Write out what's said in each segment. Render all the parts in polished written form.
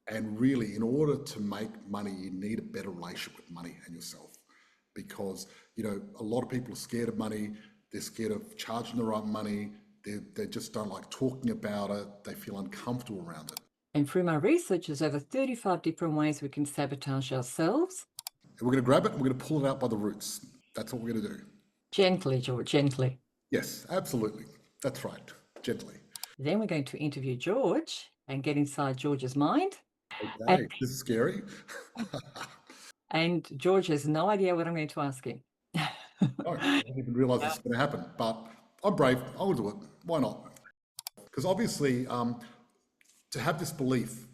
And really, in order to make money, you need a better relationship with money and yourself. Because, you know, a lot of people are scared of money. They're scared of charging the right money. They just don't like talking about it. They feel uncomfortable around it. And through my research, there's over 35 different ways we can sabotage ourselves. And we're going to grab it and we're going to pull it out by the roots. That's what we're going to do. Gently, George, gently. Yes, absolutely. That's right. Gently. Then we're going to interview George and get inside George's mind. Okay, this is scary. And George has no idea what I'm going to ask him. I didn't even realise this was going to happen, but I'm brave. I'll do it. Why not? Because obviously, to have this belief,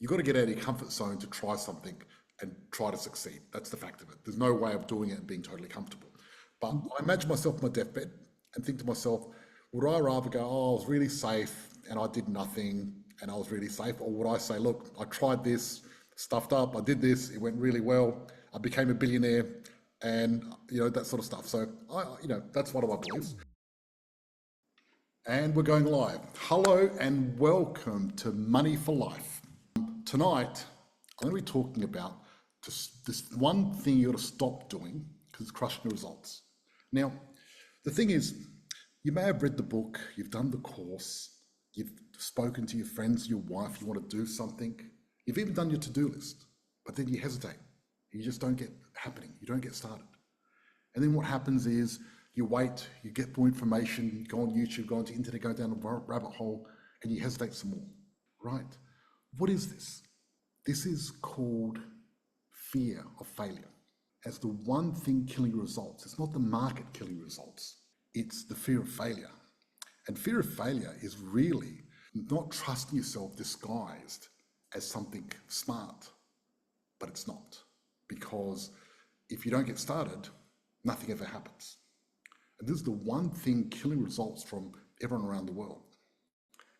you've got to get out of your comfort zone to try something and try to succeed. That's the fact of it. There's no way of doing it and being totally comfortable. But I imagine myself on my deathbed and think to myself, would I rather go, oh, I was really safe and I did nothing and I was really safe? Or would I say, look, I tried this, stuffed up, I did this, it went really well, I became a billionaire, and, you know, that sort of stuff. So, that's one of my beliefs. And we're going live. Hello and welcome to Money for Life. Tonight, I'm going to be talking about just this one thing you got to stop doing because it's crushing your results. Now, the thing is, you may have read the book, you've done the course, you've spoken to your friends, your wife, you want to do something, you've even done your to-do list, but then you hesitate. You just don't get happening. You don't get started. And then what happens is you wait, you get more information, you go on YouTube, go onto the internet, go down a rabbit hole, and you hesitate some more, right? What is this? This is called fear of failure. As the one thing killing your results. It's not the market killing your results. It's the fear of failure. And fear of failure is really not trusting yourself disguised as something smart, but it's not. Because if you don't get started, nothing ever happens. And this is the one thing killing results from everyone around the world.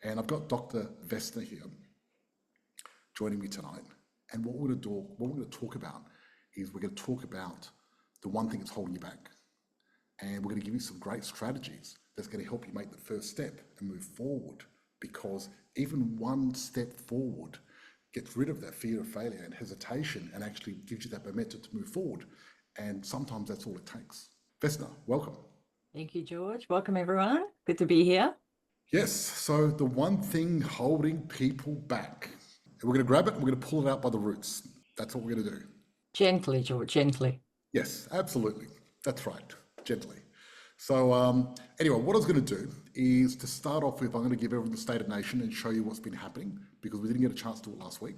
And I've got Dr. Vesna here joining me tonight. And what we're going to talk about is we're going to talk about the one thing that's holding you back. And we're going to give you some great strategies that's going to help you make the first step and move forward. Because even one step forward gets rid of that fear of failure and hesitation and actually gives you that momentum to move forward. And sometimes that's all it takes. Vesna, welcome. Thank you, George. Welcome, everyone. Good to be here. Yes, so the one thing holding people back. And we're going to grab it and we're going to pull it out by the roots. That's what we're going to do. Gently, George, gently. Yes, absolutely. That's right, gently. So anyway, what I was going to do is to start off with, I'm going to give everyone the state of nation and show you what's been happening because we didn't get a chance to do it last week,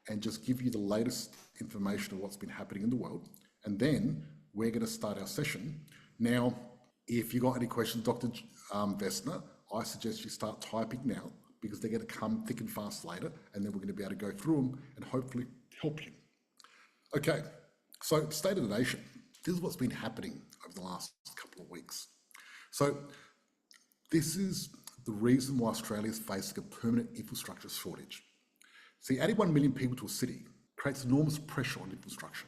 and just give you the latest information of what's been happening in the world. And then we're going to start our session. Now, if you got any questions, Dr. Vesna, I suggest you start typing now because they're going to come thick and fast later, and then we're going to be able to go through them and hopefully help you. Okay, so state of the nation. This is what's been happening over the last couple of weeks. So this is the reason why Australia is facing a permanent infrastructure shortage. See, adding 1 million people to a city creates enormous pressure on infrastructure.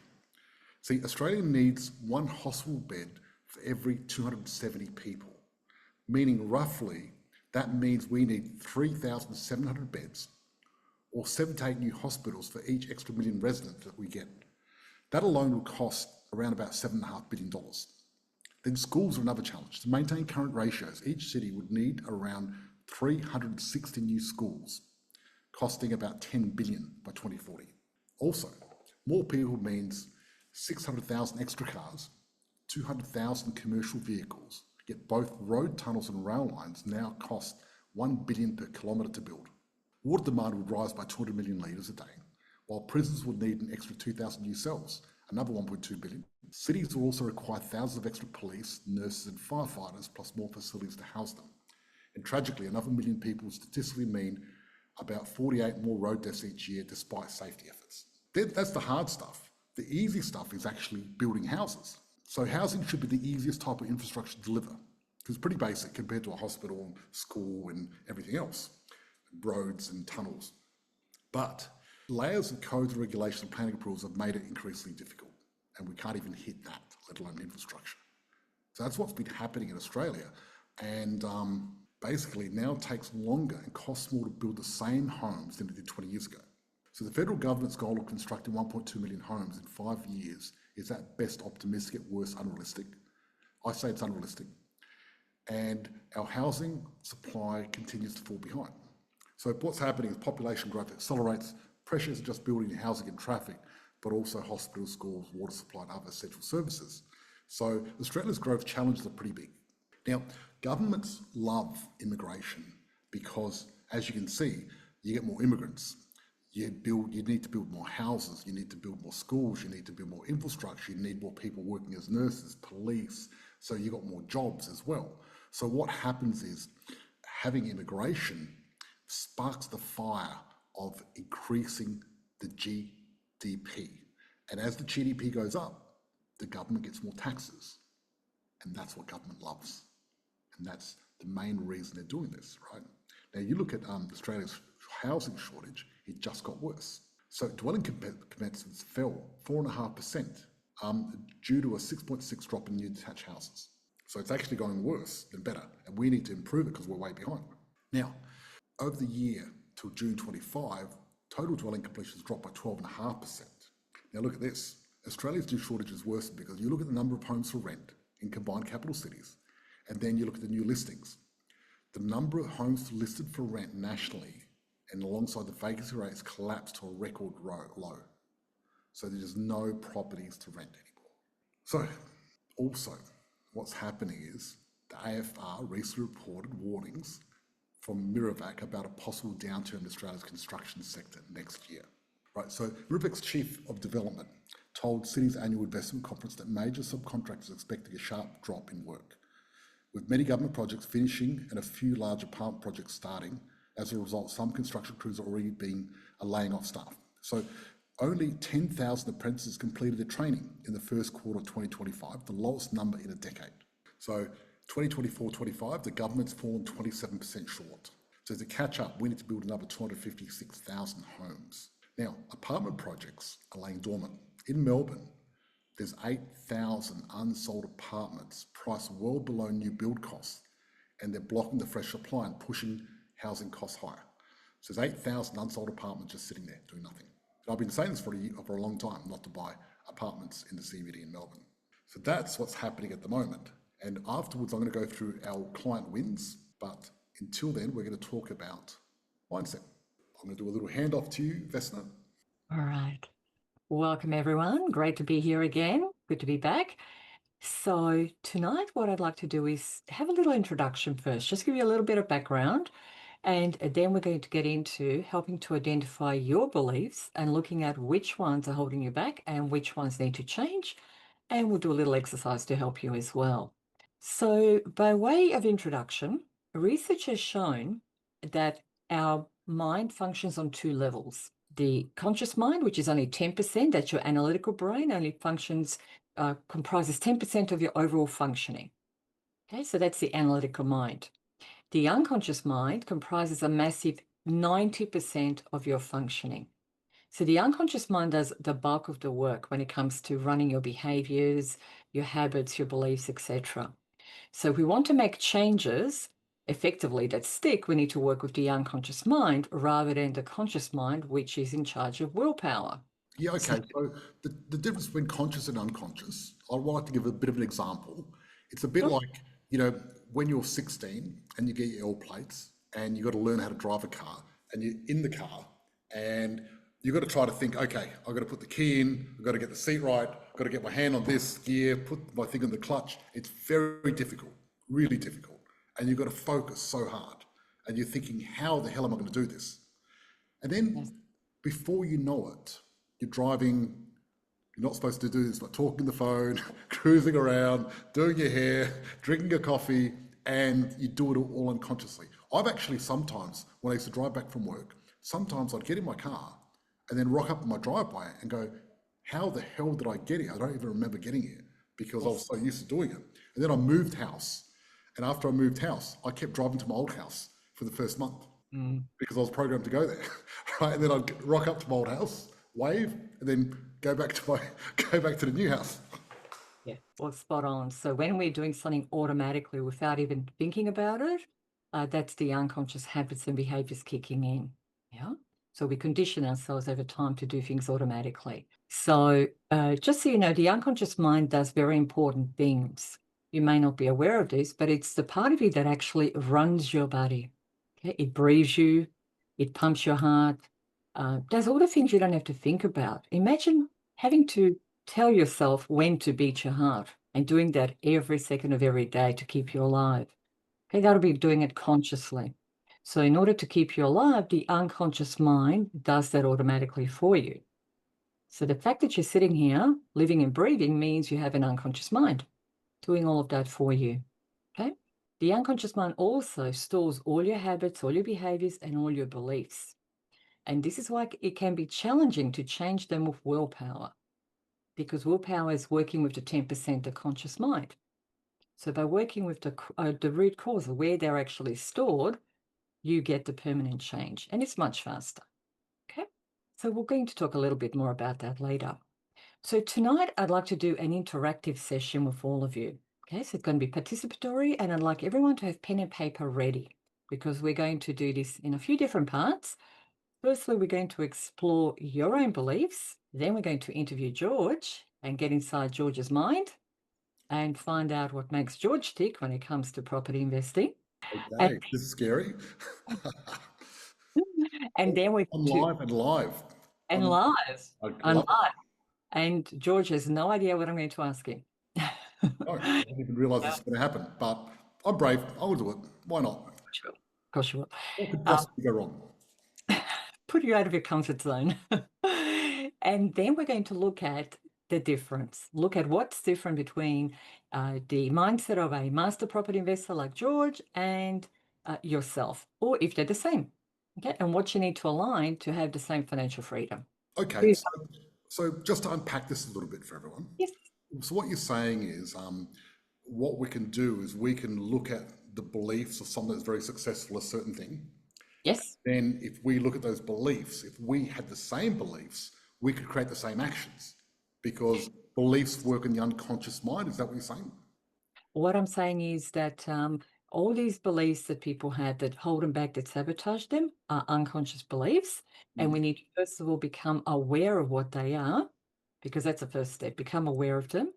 See, Australia needs one hospital bed for every 270 people, meaning roughly that means we need 3,700 beds or 7 to 8 new hospitals for each extra million residents that we get. That alone will cost around about $7.5 billion. Then schools are another challenge. To maintain current ratios, each city would need around 360 new schools, costing about $10 billion by 2040. Also, more people means 600,000 extra cars, 200,000 commercial vehicles, yet both road tunnels and rail lines now cost $1 billion per kilometre to build. Water demand would rise by 200 million litres a day, while prisons would need an extra 2,000 new cells, another 1.2 billion. Cities will also require thousands of extra police, nurses and firefighters, plus more facilities to house them. And tragically, another 1 million people will statistically mean about 48 more road deaths each year despite safety efforts. That's the hard stuff. The easy stuff is actually building houses. So housing should be the easiest type of infrastructure to deliver because it's pretty basic compared to a hospital, school and everything else, roads and tunnels. But layers of codes, regulations and planning approvals have made it increasingly difficult, and we can't even hit that, let alone infrastructure. So that's what's been happening in Australia, and basically now it takes longer and costs more to build the same homes than it did 20 years ago. So the federal government's goal of constructing 1.2 million homes in 5 years is at best optimistic, at worst unrealistic. I say it's unrealistic. And our housing supply continues to fall behind. So what's happening is population growth accelerates, pressures are just building housing and traffic, but also hospitals, schools, water supply and other essential services. So Australia's growth challenges are pretty big. Now, governments love immigration because, as you can see, you get more immigrants. You need to build more houses, you need to build more schools, you need to build more infrastructure, you need more people working as nurses, police, so you got more jobs as well. So what happens is having immigration sparks the fire of increasing the GDP. And as the GDP goes up, the government gets more taxes. And that's what government loves. And that's the main reason they're doing this, right? Now you look at Australia's housing shortage, it just got worse. So dwelling commencements fell 4.5% due to a 6.6 drop in new detached houses. So it's actually going worse than better, and we need to improve it because we're way behind. Now, over the year till June 25, total dwelling completions dropped by 12.5%. Now look at this. Australia's new shortage is worse because you look at the number of homes for rent in combined capital cities, and then you look at the new listings. The number of homes listed for rent nationally and alongside the vacancy rates collapsed to a record low. So there's no properties to rent anymore. So also what's happening is the AFR recently reported warnings from Miravac about a possible downturn in Australia's construction sector next year. Right, so Miravac's chief of development told City's annual investment conference that major subcontractors are expecting a sharp drop in work, with many government projects finishing and a few large apartment projects starting. As a result, some construction crews are already laying off staff. So only 10,000 apprentices completed their training in the first quarter of 2025, the lowest number in a decade. So 2024-25, the government's fallen 27% short. So to catch up, we need to build another 256,000 homes. Now, apartment projects are laying dormant. In Melbourne, there's 8,000 unsold apartments priced well below new build costs, and they're blocking the fresh supply and pushing housing costs higher. So there's 8,000 unsold apartments just sitting there doing nothing. And I've been saying this for a long time, not to buy apartments in the CBD in Melbourne. So that's what's happening at the moment. And afterwards, I'm going to go through our client wins. But until then, we're going to talk about mindset. I'm going to do a little handoff to you, Vesna. All right. Welcome, everyone. Great to be here again. Good to be back. So tonight, what I'd like to do is have a little introduction first, just give you a little bit of background. And then we're going to get into helping to identify your beliefs and looking at which ones are holding you back and which ones need to change. And we'll do a little exercise to help you as well. So by way of introduction, research has shown that our mind functions on two levels. The conscious mind, which is only 10%, that's your analytical brain, only comprises 10% of your overall functioning. Okay, so that's the analytical mind. The unconscious mind comprises a massive 90% of your functioning. So the unconscious mind does the bulk of the work when it comes to running your behaviors, your habits, your beliefs, etc. So if we want to make changes effectively that stick, we need to work with the unconscious mind rather than the conscious mind, which is in charge of willpower. Yeah, okay. So the difference between conscious and unconscious, I'd like to give a bit of an example. It's a bit like, when you're 16 and you get your L plates and you've got to learn how to drive a car and you're in the car and you've got to try to think, okay, I've got to put the key in, I've got to get the seat right, I've got to get my hand on this gear, put my thing on the clutch. It's very difficult, really difficult. And you've got to focus so hard. And you're thinking, how the hell am I going to do this? And then before you know it, you're driving, you're not supposed to do this, but talking on the phone, cruising around, doing your hair, drinking a coffee, and you do it all unconsciously. I've actually sometimes, when I used to drive back from work, sometimes I'd get in my car and then rock up in my driveway and go, how the hell did I get here? I don't even remember getting here because I was so used to doing it. And then I moved house. And after I moved house, I kept driving to my old house for the first month because I was programmed to go there, right? And then I'd rock up to my old house, wave, and then go back to the new house. Yeah, well, spot on. So when we're doing something automatically without even thinking about it, that's the unconscious habits and behaviors kicking in. Yeah. So we condition ourselves over time to do things automatically. So just so you know, the unconscious mind does very important things. You may not be aware of this, but it's the part of you that actually runs your body. Okay? It breathes you, it pumps your heart, does all the things you don't have to think about. Imagine having to tell yourself when to beat your heart and doing that every second of every day to keep you alive. Okay, that'll be doing it consciously. So in order to keep you alive, the unconscious mind does that automatically for you. So the fact that you're sitting here, living and breathing, means you have an unconscious mind doing all of that for you. Okay? The unconscious mind also stores all your habits, all your behaviors, and all your beliefs. And this is why it can be challenging to change them with willpower, because willpower is working with the 10% of conscious mind. So by working with the root cause of where they're actually stored, you get the permanent change, and it's much faster. Okay, so we're going to talk a little bit more about that later. So tonight I'd like to do an interactive session with all of you. Okay, so it's going to be participatory, and I'd like everyone to have pen and paper ready, because we're going to do this in a few different parts. Firstly, we're going to explore your own beliefs. Then we're going to interview George and get inside George's mind and find out what makes George tick when it comes to property investing. And, Okay, this is scary. and then we're I'm to live and live. and I'm, live I and love it. live. And George has no idea what I'm going to ask him. No, I didn't even realize this Yeah, was going to happen, but I'm brave. I will do it. Why not? sure. Of course you will. What could Um, possibly go wrong? put you out of your comfort zone. And then we're going to look at the difference. Look at what's different between the mindset of a master property investor like George and yourself, or if they're the same. Okay, and what you need to align to have the same financial freedom. Okay, Yes. so just to unpack this a little bit for everyone. So what you're saying is, what we can do is we can look at the beliefs of someone that's very successful at a certain thing. Yes. Then if we look at those beliefs, if we had the same beliefs, we could create the same actions because beliefs work in the unconscious mind. Is that what you're saying? What I'm saying is that all these beliefs that people have that hold them back, that sabotage them, are unconscious beliefs. And Mm. we need to, first of all, become aware of what they are, because that's the first step, become aware of them.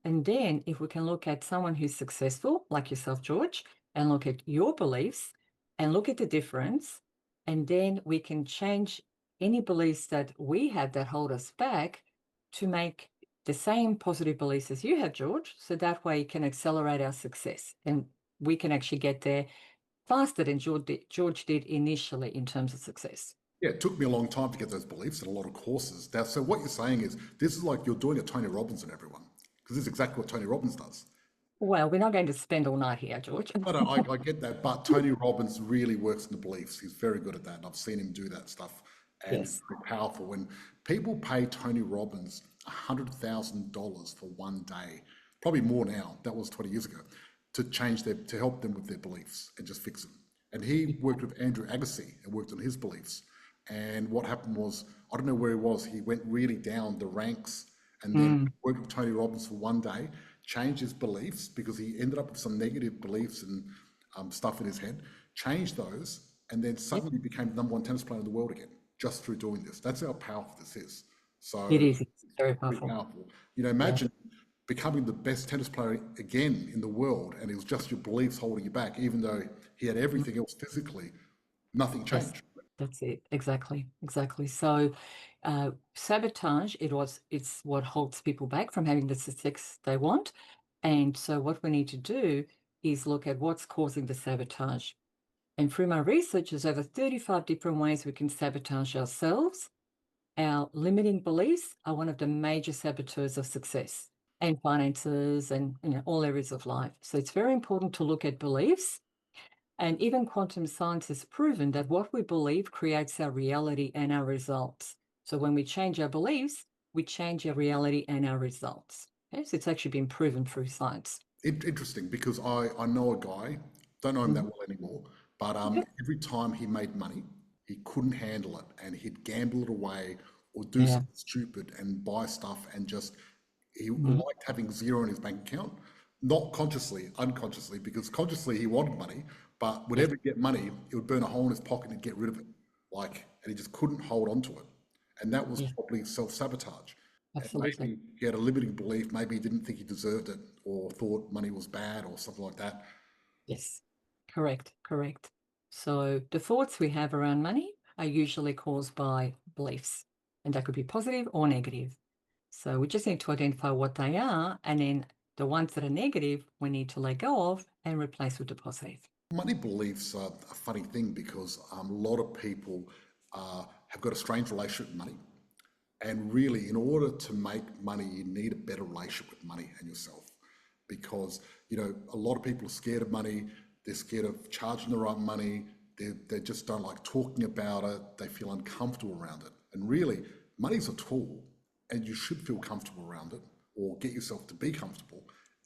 And then if we can look at someone who's successful, like yourself, George, and look at your beliefs and look at the difference, and then we can change any beliefs that we have that hold us back to make the same positive beliefs as you have, George, so that way it can accelerate our success and we can actually get there faster than George did initially in terms of success. Yeah, it took me a long time to get those beliefs and a lot of courses. Now, so what you're saying is this is like you're doing a Tony Robbins and everyone, because this is exactly what Tony Robbins does. Well, we're not going to spend all night here, George. I get that, but Tony Robbins really works in the beliefs. He's very good at that, and I've seen him do that stuff, and it's Yes. very powerful. When people pay Tony Robbins $100,000 for one day, probably more now. That was 20 years ago, to help them with their beliefs and just fix them. And he worked with Andrew Agassi and worked on his beliefs. And what happened was, I don't know where he was. He went really down the ranks and then Mm, worked with Tony Robbins for one day, changed his beliefs because he ended up with some negative beliefs and stuff in his head, changed those, and then yep, suddenly became the number one tennis player in the world again, just through doing this. That's how powerful this is. it So is. It's very pretty powerful. powerful. You know, Yeah. imagine becoming the best tennis player again in the world, and it was just your beliefs holding you back, even though he had Mm, everything else physically, nothing yes, changed. that's it. Exactly. Exactly. So sabotage, it's what holds people back from having the success they want. And so what we need to do is look at what's causing the sabotage. And through my research, there's over 35 different ways we can sabotage ourselves. Our limiting beliefs are one of the major saboteurs of success and finances and all areas of life. So it's very important to look at beliefs. And even quantum science has proven that what we believe creates our reality and our results. So when we change our beliefs, we change our reality and our results. Okay? So it's actually been proven through science. Interesting, because I know a guy, don't know him that Mhm. well anymore, but Okay. every time he made money, he couldn't handle it and he'd gamble it away or do Yeah. something stupid and buy stuff and just, he Mhm. liked having zero in his bank account, not consciously, unconsciously, because consciously he wanted money, but Yes. whenever he'd get money, it would burn a hole in his pocket and he'd get rid of it. and he just couldn't hold on to it. And that was Yeah, probably self-sabotage. And absolutely. maybe he had a limiting belief, maybe he didn't think he deserved it or thought money was bad or something like that. Yes, correct, correct. So the thoughts we have around money are usually caused by beliefs, and that could be positive or negative. So we just need to identify what they are, and then the ones that are negative, we need to let go of and replace with the positive. Money beliefs are a funny thing because a lot of people have got a strange relationship with money. And really, in order to make money, you need a better relationship with money and yourself. Because, a lot of people are scared of money. They're scared of charging the right money. They just don't like talking about it. They feel uncomfortable around it. And really, money's a tool and you should feel comfortable around it or get yourself to be comfortable,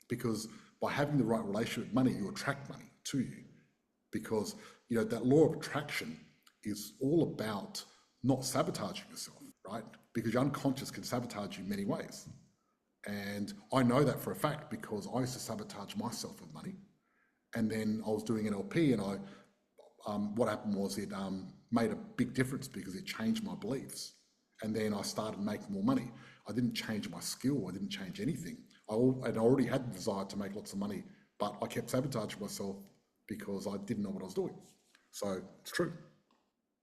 because by having the right relationship with money, you attract money to you. Because, that law of attraction is all about not sabotaging yourself, right? Because your unconscious can sabotage you in many ways. And I know that for a fact because I used to sabotage myself with money. And then I was doing NLP, and what happened was it made a big difference because it changed my beliefs. And then I started making more money. I didn't change my skill. I didn't change anything. I'd already had the desire to make lots of money, but I kept sabotaging myself because I didn't know what I was doing. So it's true.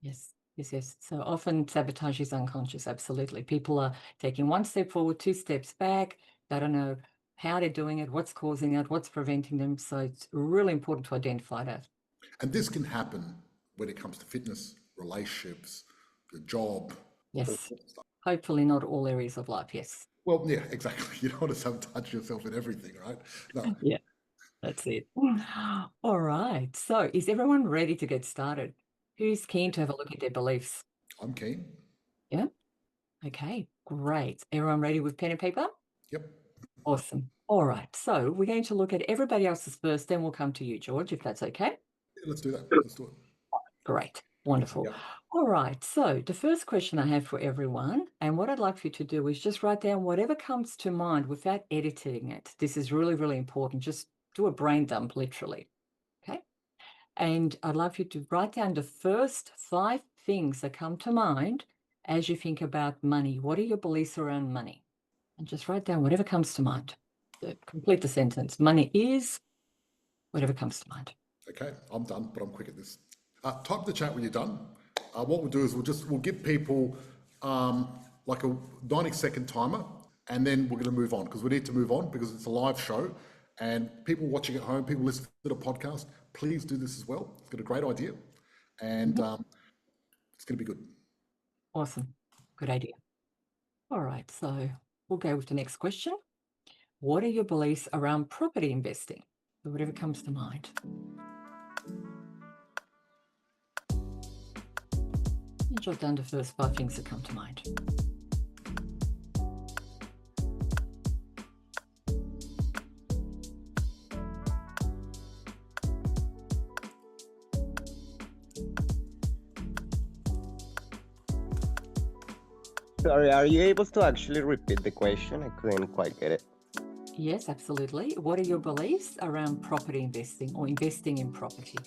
Yes, yes, yes. So often sabotage is unconscious. Absolutely. People are taking one step forward, two steps back. They don't know how they're doing it, what's causing it, what's preventing them. So it's really important to identify that. And this can happen when it comes to fitness, relationships, the job, all Yes. sorts of stuff. Hopefully not all areas of life. Yes. Well, yeah, exactly. You don't want to sabotage yourself in everything, right? No. Yeah, that's it. All right. So is everyone ready to get started? Who's keen to have a look at their beliefs? I'm keen. Yeah. Okay, great. Everyone ready with pen and paper? Yep. Awesome. All right. So we're going to look at everybody else's first, then we'll come to you, George, if that's okay. Yeah, let's do that. Let's do it. Great. Wonderful. Yep. All right. So the first question I have for everyone, and what I'd like for you to do is just write down whatever comes to mind without editing it. This is really, really important. Just do a brain dump, literally. Okay. And I'd like you to write down the first 5 things that come to mind as you think about money. What are your beliefs around money? And just write down whatever comes to mind. Complete the sentence. Money is whatever comes to mind. Okay, I'm done, but I'm quick at this. Type the chat when you're done. What we'll do is we'll give people like a 90-second timer, and then we're going to move on because we need to move on because it's a live show. And people watching at home, people listening to the podcast, please do this as well. It's got a great idea, and it's going to be good. Awesome. Good idea. All right. So we'll go with the next question. What are your beliefs around property investing? So whatever comes to mind. And jot down the first 5 things that come to mind. Sorry, are you able to actually repeat the question? I couldn't quite get it. Yes, absolutely. What are your beliefs around property investing or investing in property?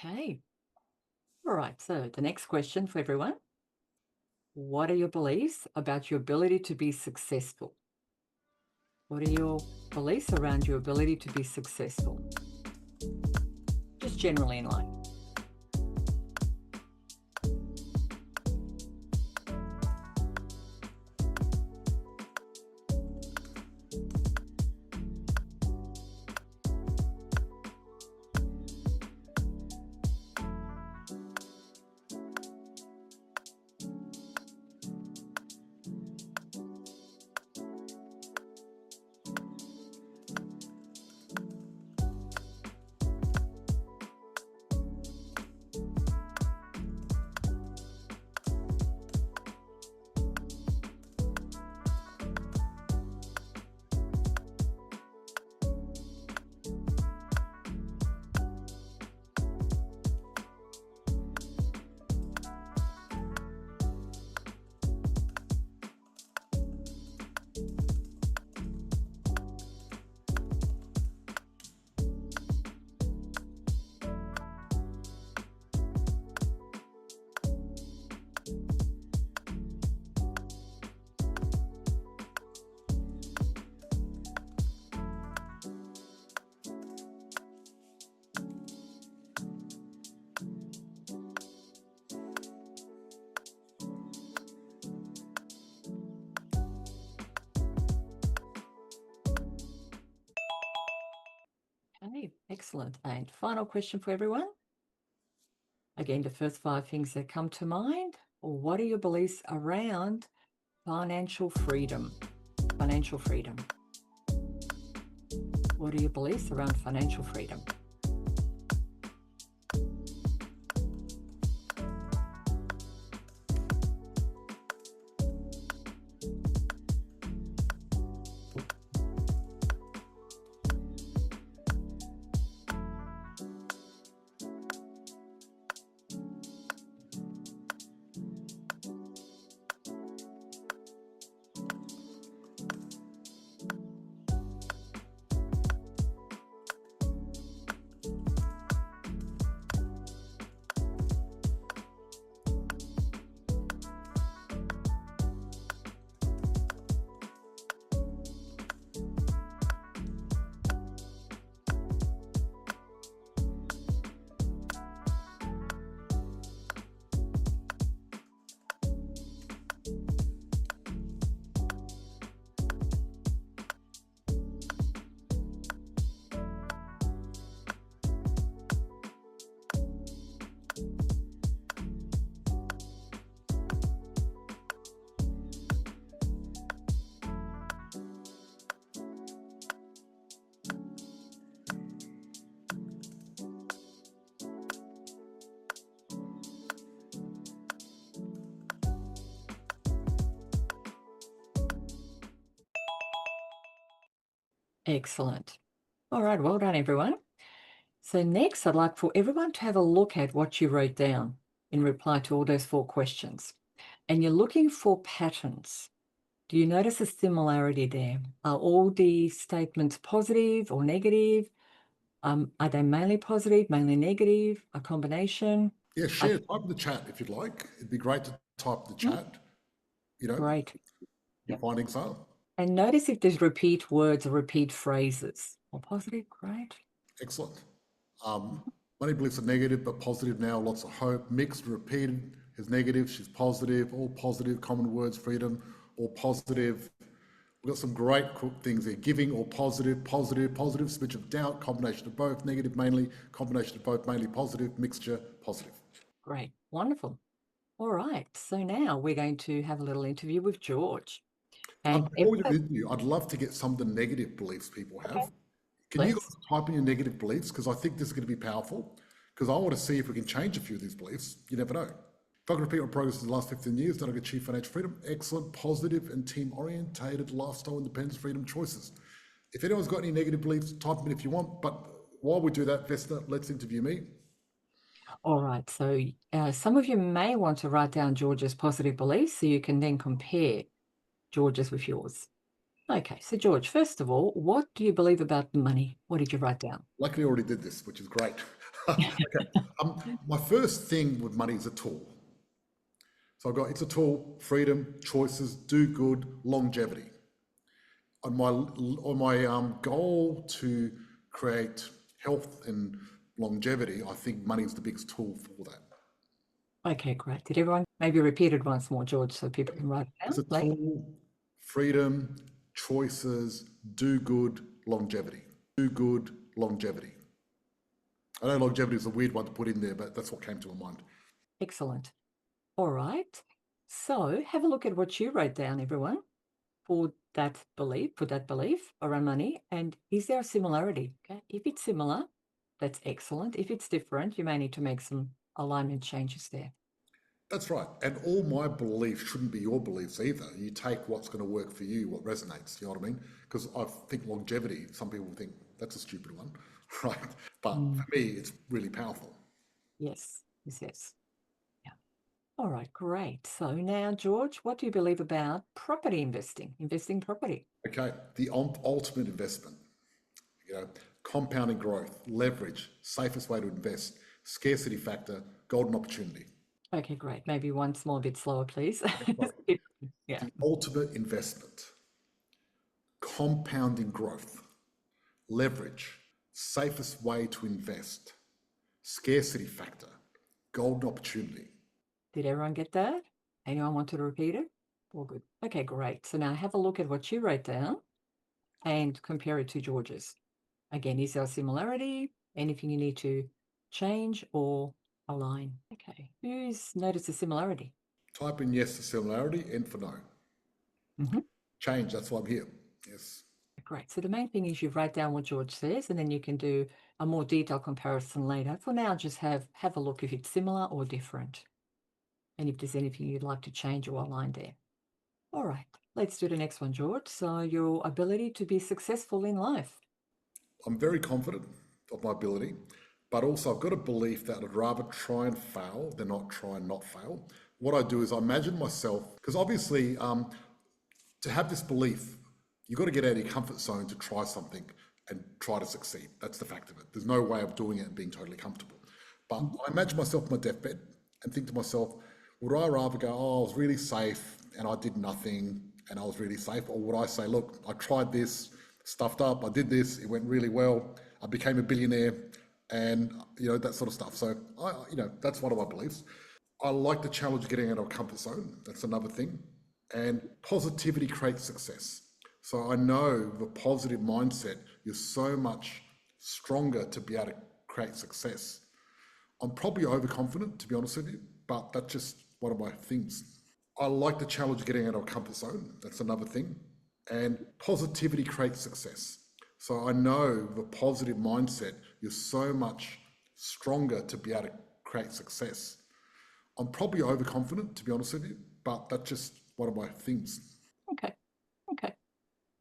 Okay. All right. So the next question for everyone. What are your beliefs about your ability to be successful? What are your beliefs around your ability to be successful? Just generally in life. Excellent. And final question for everyone. Again, the first 5 things that come to mind. What are your beliefs around financial freedom? Financial freedom. What are your beliefs around financial freedom? Excellent. All right, well done, everyone. So next, I'd like for everyone to have a look at what you wrote down in reply to all those 4 questions. And you're looking for patterns. Do you notice a similarity there? Are all the statements positive or negative? Are they mainly positive, mainly negative, a combination? Yeah, share, type in the chat if you'd like. It'd be great to type in the chat, Great. your findings are. And notice if there's repeat words or repeat phrases. All positive, great. Excellent. Money beliefs are negative, but positive now, lots of hope. Mixed, repeated, is negative, she's positive, all positive, common words, freedom, all positive. We've got some great things there. Giving, all positive, positive, positive, switch of doubt, combination of both, negative mainly, combination of both mainly positive, mixture, positive. Great, wonderful. All right, so now we're going to have a little interview with George. And Before we do the interview, I'd love to get some of the negative beliefs people have. Can you guys type in your negative beliefs? Because I think this is going to be powerful. Because I want to see if we can change a few of these beliefs. You never know. If I can repeat my progress in the last 15 years, that I can achieve financial freedom, excellent, positive, and team-orientated lifestyle, independence, freedom, choices. If anyone's got any negative beliefs, type them in if you want. But while we do that, Vesna, let's interview me. all right, so some of you may want to write down George's positive beliefs so you can then compare George's with yours. Okay, so George, first of all, what do you believe about money? What did you write down? Luckily, I already did this, which is great. Okay. My first thing with money is a tool. So I've got, it's a tool, freedom, choices, do good, longevity. On my goal to create health and longevity, I think money is the biggest tool for that. Okay, great. Did everyone maybe repeat it once more, George, so people can write it It's down? a tool, freedom, choices, do good, longevity. Do good, longevity. I know longevity is a weird one to put in there, but that's what came to my mind. Excellent. All right. So have a look at what you wrote down, everyone, for that belief around money. And is there a similarity? Okay. If it's similar, that's excellent. If it's different, you may need to make some alignment changes there. That's right. And all my beliefs shouldn't be your beliefs either. You take what's going to work for you, what resonates, you know what I mean? Because I think longevity, some people think that's a stupid one, right? But for me, it's really powerful. Yes. Yeah. All right, great. So now, George, what do you believe about property investing property? Okay, the ultimate investment, compounding growth, leverage, safest way to invest, scarcity factor, golden opportunity. Okay, great. Maybe one small bit slower, please. Yeah. The ultimate investment, compounding growth, leverage, safest way to invest, scarcity factor, golden opportunity. Did everyone get that? Anyone want to repeat it? All good. Okay, great. So now have a look at what you wrote down and compare it to George's. Again, is there a similarity? Anything you need to change or align? Okay. Who's noticed a similarity? Type in yes for similarity and for no. Mhm. Change, that's why I'm here. Yes. Great. So the main thing is you write down what George says, and then you can do a more detailed comparison later. For now, just have a look if it's similar or different, and if there's anything you'd like to change or align there. All right, let's do the next one, George. So your ability to be successful in life. I'm very confident of my ability, but also I've got a belief that I'd rather try and fail than not try and not fail. What I do is I imagine myself, because obviously to have this belief, you've got to get out of your comfort zone to try something and try to succeed. That's the fact of it. There's no way of doing it and being totally comfortable. But I imagine myself on my deathbed and think to myself, would I rather go, oh, I was really safe and I did nothing and I was really safe? Or would I say, look, I tried this, stuffed up, I did this, it went really well, I became a billionaire and, that sort of stuff. So, that's one of my beliefs. I like the challenge of getting out of a comfort zone. That's another thing. And positivity creates success. So I know with a positive mindset, you're so much stronger to be able to create success. I'm probably overconfident, to be honest with you, but that's just one of my things. I like the challenge of getting out of a comfort zone. That's another thing. And positivity creates success. So I know with a positive mindset, you're so much stronger to be able to create success. I'm probably overconfident, to be honest with you, but that's just one of my things. Okay.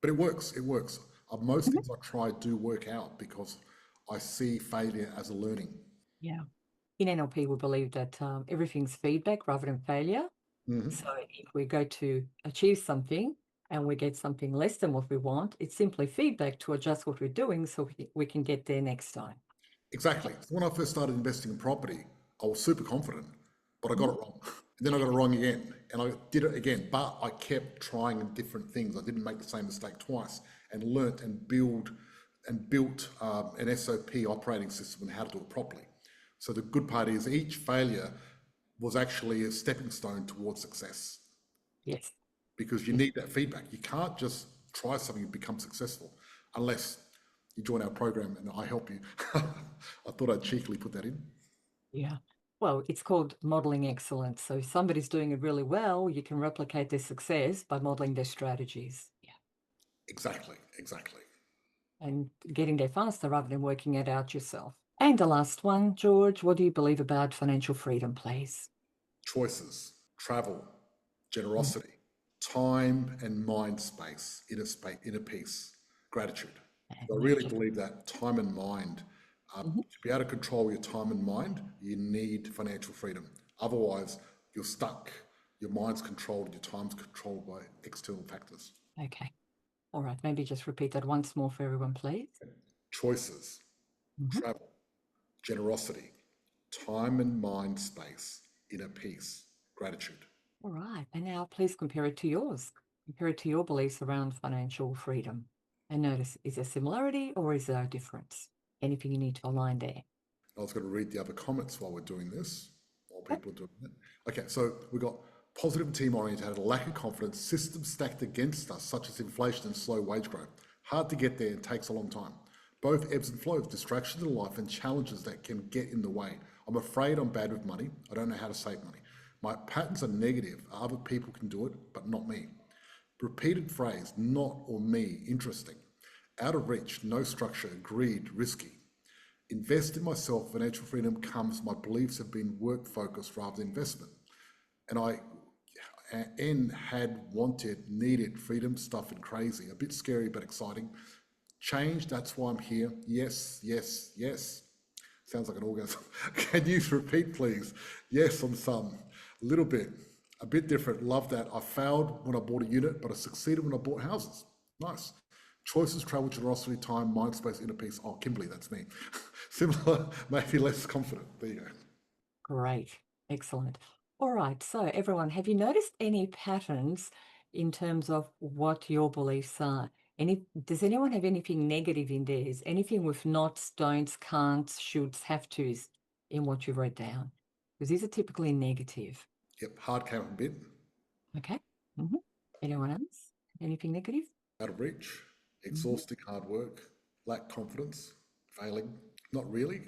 But it works. It works. Most things I try do work out because I see failure as a learning. Yeah. In NLP, we believe that everything's feedback rather than failure. So if we go to achieve something and we get something less than what we want, it's simply feedback to adjust what we're doing so we can get there next time. Exactly. So when I first started investing in property, I was super confident, but I got it wrong. And then I got it wrong again, and I did it again. But I kept trying different things. I didn't make the same mistake twice, and learnt and built an SOP operating system on how to do it properly. So the good part is each failure was actually a stepping stone towards success. Yes. Because you need that feedback. You can't just try something and become successful unless you join our program and I help you. I thought I'd cheekily put that in. Yeah. Well, it's called modeling excellence. So if somebody's doing it really well, you can replicate their success by modeling their strategies. Yeah. Exactly. And getting there faster rather than working it out yourself. And the last one, George, what do you believe about financial freedom, please? Choices, travel, generosity, time and mind space, inner peace, gratitude. I really believe that time and mind, to be able to control your time and mind, you need financial freedom. Otherwise, you're stuck. Your mind's controlled, your time's controlled by external factors. Okay. All right. Maybe just repeat that once more for everyone, please. Choices, travel, generosity, time and mind space, inner peace, gratitude. All right. And now please compare it to yours. Compare it to your beliefs around financial freedom. And notice, is there similarity or is there a difference? Anything you need to align there? I was going to read the other comments while we're doing this, while people are doing it. Okay, so we've got positive and team oriented, a lack of confidence, systems stacked against us, such as inflation and slow wage growth. Hard to get there and takes a long time. Both ebbs and flows, distractions in life and challenges that can get in the way. I'm afraid I'm bad with money. I don't know how to save money. My patterns are negative. Other people can do it, but not me. Repeated phrase, not or me, interesting. Out of reach, no structure, greed, risky. Invest in myself, financial freedom comes, my beliefs have been work focused rather than investment. And I had wanted, needed freedom, stuff and crazy, a bit scary but exciting. Change, that's why I'm here. Yes. Sounds like an orgasm. Can you repeat, please? Yes, on some. A little bit. A bit different. Love that. I failed when I bought a unit, but I succeeded when I bought houses. Nice. Choices, travel, generosity, time, mind space, inner peace. Oh, Kimberly, that's me. Similar, maybe less confident. There you go. Great. Excellent. All right. So everyone, have you noticed any patterns in terms of what your beliefs are? Does anyone have anything negative in theirs? Anything with nots, don'ts, can'ts, shoulds, have tos in what you've wrote down? Because these are typically negative. Yep, hard came up a bit. Okay. Anyone else? Anything negative? Out of reach, exhausting, hard work, lack confidence, failing, Not really.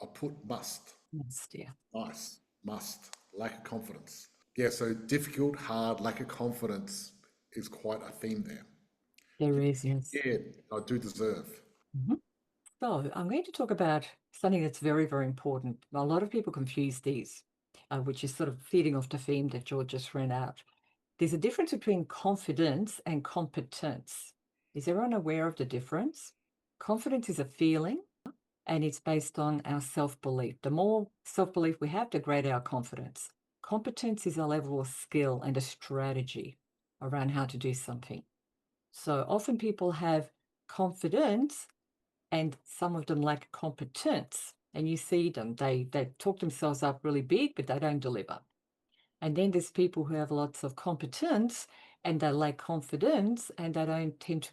I put must. Yes, dear. Nice. Must. Lack of confidence. Yeah, so difficult, hard, lack of confidence is quite a theme there. There is, yes. Yeah, I do deserve. Mhm. So I'm going to talk about something that's very, very important. A lot of people confuse these, which is sort of feeding off the theme that George just ran out. There's a difference between confidence and competence. Is everyone aware of the difference? Confidence is a feeling and it's based on our self-belief. The more self-belief we have, the greater our confidence. Competence is a level of skill and a strategy around how to do something. So often people have confidence and some of them lack competence. And you see them, they talk themselves up really big, but they don't deliver. And then there's people who have lots of competence and they lack confidence and they don't tend to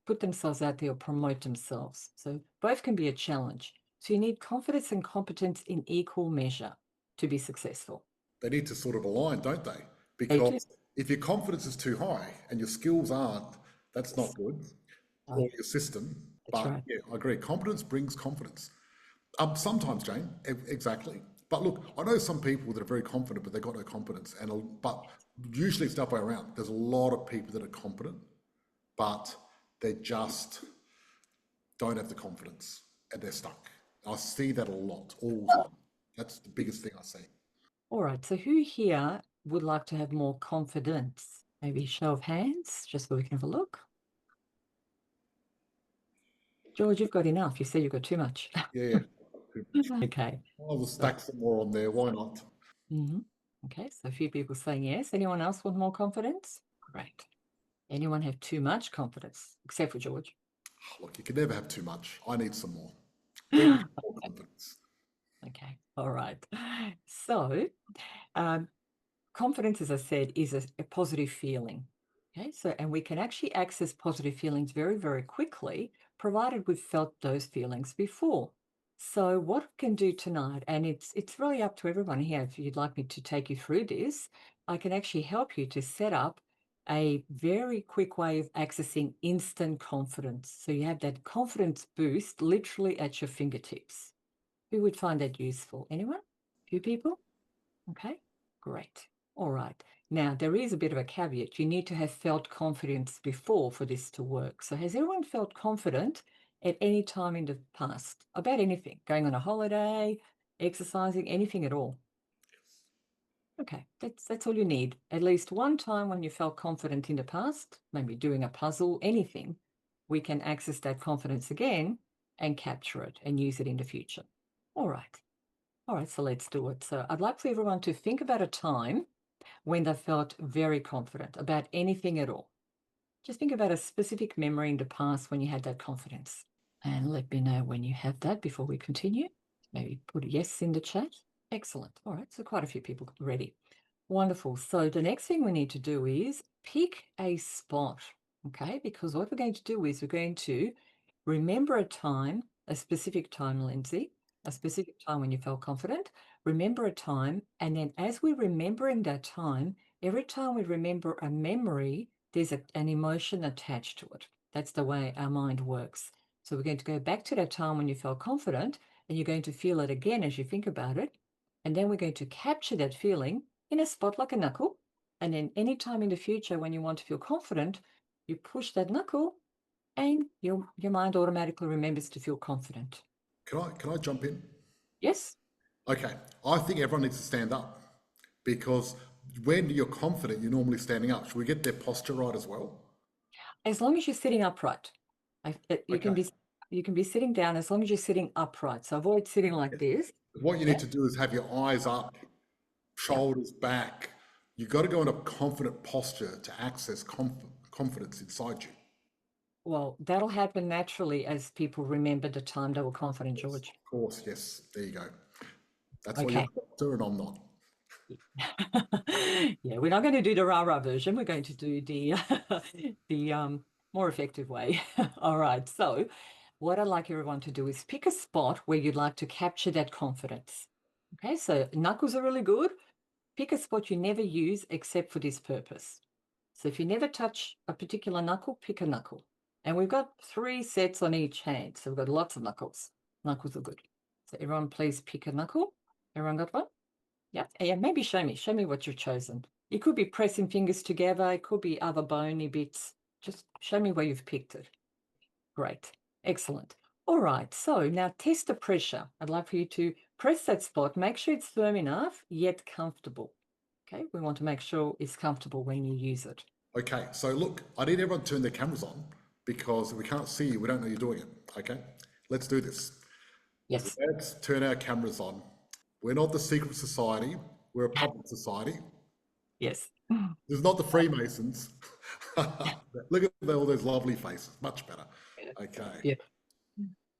put themselves out there or promote themselves. So both can be a challenge. So you need confidence and competence in equal measure to be successful. They need to sort of align, don't they? They do. Because if your confidence is too high and your skills aren't, that's not good. Or your system. That's But right. yeah, I agree. Competence brings confidence. Sometimes, Jane, exactly. But look, I know some people that are very confident, but they've got no competence. But usually it's the other way around. There's a lot of people that are competent, but they just don't have the confidence and they're stuck. I see that a lot, all the time. That's the biggest thing I see. All right. So who here would like to have more confidence? Maybe show of hands, just so we can have a look. George, you've got enough. You said you've got too much. Yeah. Okay. I will stack some more on there. Why not? Mm-hmm. Okay, so a few people saying yes. Anyone else want more confidence? Great. Anyone have too much confidence, except for George? Look, you can never have too much. I need some more. Bring me more confidence. Okay, all right. So, confidence, as I said, is a positive feeling. Okay, so and we can actually access positive feelings very, very quickly, provided we've felt those feelings before. So, what we can do tonight, and it's really up to everyone here. If you'd like me to take you through this, I can actually help you to set up a very quick way of accessing instant confidence. So you have that confidence boost literally at your fingertips. Who would find that useful? Anyone? Few people? Okay, great. All right. Now, there is a bit of a caveat. You need to have felt confidence before for this to work. So has everyone felt confident at any time in the past about anything? Going on a holiday, exercising, anything at all? Okay, that's all you need. At least one time when you felt confident in the past, maybe doing a puzzle, anything, we can access that confidence again and capture it and use it in the future. All right. All right, so let's do it. So I'd like for everyone to think about a time when they felt very confident about anything at all. Just think about a specific memory in the past when you had that confidence. And let me know when you have that before we continue. Maybe put a yes in the chat. Excellent. All right, so quite a few people ready. Wonderful. So the next thing we need to do is pick a spot, okay? Because what we're going to do is we're going to remember a time, a specific time, Lindsay, a specific time when you felt confident, remember a time, and then as we're remembering that time, every time we remember a memory, there's an emotion attached to it. That's the way our mind works. So we're going to go back to that time when you felt confident, and you're going to feel it again as you think about it. And then we're going to capture that feeling in a spot like a knuckle. And then anytime in the future when you want to feel confident, you push that knuckle and your mind automatically remembers to feel confident. Can I jump in? Yes? Okay. I think everyone needs to stand up because when you're confident, you're normally standing up. Should we get their posture right as well? As long as you're sitting upright. You can Okay. be sitting down as long as you're sitting upright. So avoid sitting like this. What you Yeah. need to do is have your eyes up, shoulders back. You've got to go in a confident posture to access confidence inside you. Well, that'll happen naturally as people remember the time they were confident, George. Of course, yes. There you go. That's why Okay. you're a doctor and I'm not. Yeah, we're not going to do the rah-rah version. We're going to do the the more effective way. All right. So what I'd like everyone to do is pick a spot where you'd like to capture that confidence. Okay, so knuckles are really good. Pick a spot you never use except for this purpose. So if you never touch a particular knuckle, pick a knuckle. And we've got 3 sets on each hand. So we've got lots of knuckles. Knuckles are good. So everyone please pick a knuckle. Everyone got one? Yep. Yeah, maybe show me what you've chosen. It could be pressing fingers together. It could be other bony bits. Just show me where you've picked it. Great. Excellent. All right. So now test the pressure. I'd like for you to press that spot. Make sure it's firm enough, yet comfortable. Okay. We want to make sure it's comfortable when you use it. Okay, so look, I need everyone to turn their cameras on because we can't see you. We don't know you're doing it. Okay, let's do this. Yes. Let's turn our cameras on. We're not the secret society. We're a public society. Yes. This is not the Freemasons. Look at all those lovely faces. Much better. Okay. Yep.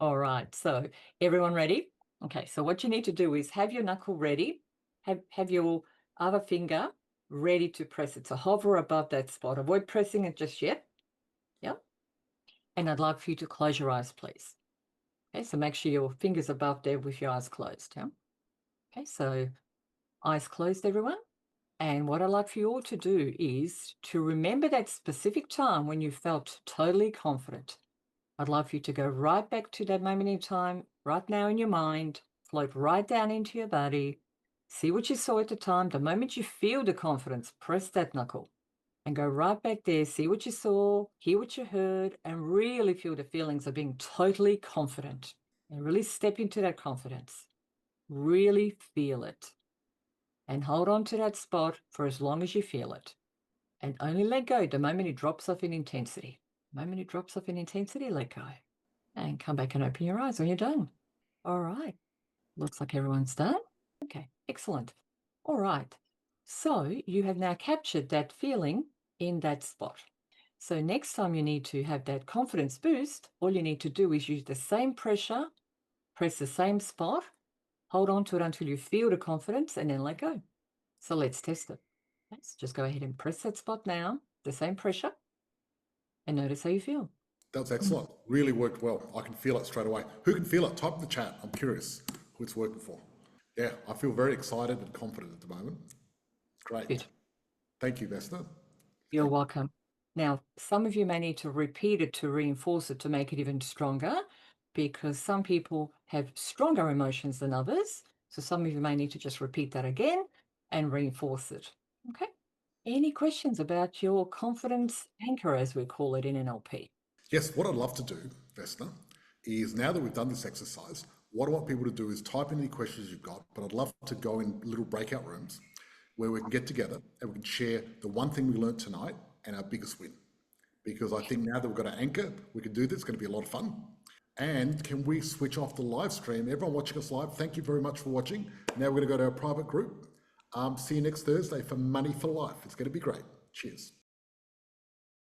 All right. So everyone ready? Okay. So what you need to do is have your knuckle ready. Have your other finger ready to press it. So hover above that spot. Avoid pressing it just yet. Yep. And I'd like for you to close your eyes, please. Okay. So make sure your finger's above there with your eyes closed. Yeah. Okay. So eyes closed, everyone. And what I'd like for you all to do is to remember that specific time when you felt totally confident. I'd love for you to go right back to that moment in time, right now in your mind, float right down into your body, see what you saw at the time. The moment you feel the confidence, press that knuckle and go right back there, see what you saw, hear what you heard, and really feel the feelings of being totally confident and really step into that confidence. Really feel it. And hold on to that spot for as long as you feel it. And only let go the moment it drops off in intensity. The moment it drops off in intensity, let go. And come back and open your eyes when you're done. All right. Looks like everyone's done. Okay, excellent. All right. So you have now captured that feeling in that spot. So next time you need to have that confidence boost, all you need to do is use the same pressure, press the same spot, hold on to it until you feel the confidence, and then let go. So let's test it. Let's just go ahead and press that spot now, the same pressure, and notice how you feel. That was excellent. Really worked well. I can feel it straight away. Who can feel it? Type in the chat. I'm curious who it's working for. Yeah, I feel very excited and confident at the moment. It's great. Good. Thank you, Vesna. You're welcome. Now, some of you may need to repeat it to reinforce it to make it even stronger, because some people have stronger emotions than others. So some of you may need to just repeat that again and reinforce it. Okay. Any questions about your confidence anchor, as we call it in NLP? Yes, what I'd love to do, Vesna, is now that we've done this exercise, what I want people to do is type in any questions you've got, but I'd love to go in little breakout rooms where we can get together and we can share the one thing we learned tonight and our biggest win. Because I think now that we've got an anchor, we can do this. It's going to be a lot of fun. And can we switch off the live stream? Everyone watching us live, thank you very much for watching. Now we're going to go to our private group. See you next Thursday for Money for Life. It's going to be great. Cheers.